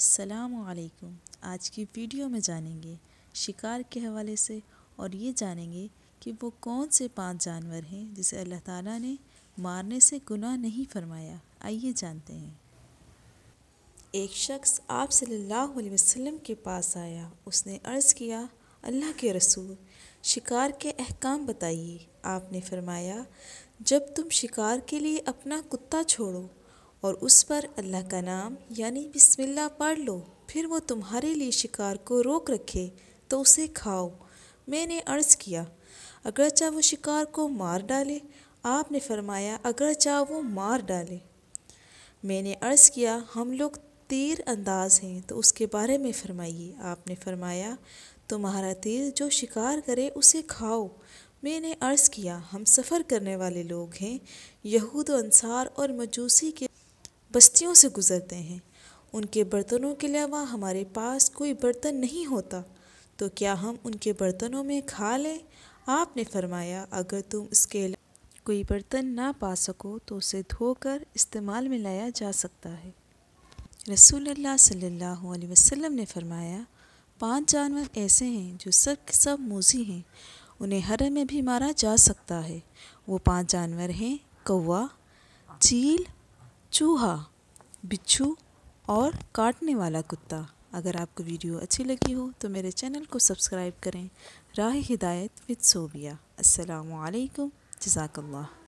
السلام علیکم۔ آج کی ویڈیو میں جانیں گے شکار کے حوالے سے، اور یہ جانیں گے کہ وہ کون سے 5 جانور ہیں جسے اللہ تعالیٰ نے مارنے سے گناہ نہیں فرمایا۔ آئیے جانتے ہیں۔ ایک شخص آپ صلی اللہ علیہ وسلم کے پاس آیا۔ اس نے عرض کیا، اللہ کے رسول، شکار کے احکام بتائیے۔ آپ نے فرمایا، جب تم شکار کے لیے اپنا کتا چھوڑو اور اس پر اللہ کا نام یعنی بسم اللہ پڑھ لو، پھر وہ تمہارے لیے شکار کو روک رکھے تو اسے کھاؤ۔ میں نے عرض کیا، اگرچہ وہ شکار کو مار ڈالے؟ آپ نے فرمایا، اگرچہ وہ مار ڈالے۔ میں نے عرض کیا، ہم لوگ تیر انداز ہیں تو اس کے بارے میں فرمائیے۔ آپ نے فرمایا، تمہارا تیر جو شکار کرے اسے کھاؤ۔ میں نے عرض کیا، ہم سفر کرنے والے لوگ ہیں، یہود و انصار اور مجوسی کے بستیوں سے گزرتے ہیں، ان کے برتنوں کے علاوہ ہمارے پاس کوئی برتن نہیں ہوتا، تو کیا ہم ان کے برتنوں میں کھا لیں؟ آپ نے فرمایا، اگر تم اس کے علاوہ کوئی برتن نہ پا سکو تو اسے دھو کر استعمال میں لایا جا سکتا ہے۔ رسول اللہ صلی اللہ علیہ وسلم نے فرمایا، 5 جانور ایسے ہیں جو سب کے سب موذی ہیں، انہیں حرم میں بھی مارا جا سکتا ہے۔ وہ 5 جانور ہیں: کوا، چیل، چوہا، بچھو اور کاٹنے والا کتا۔ اگر آپ کو ویڈیو اچھی لگی ہو تو میرے چینل کو سبسکرائب کریں۔ راہ ہدایت وتھ صوبیہ۔ السلام علیکم، جزاک اللہ۔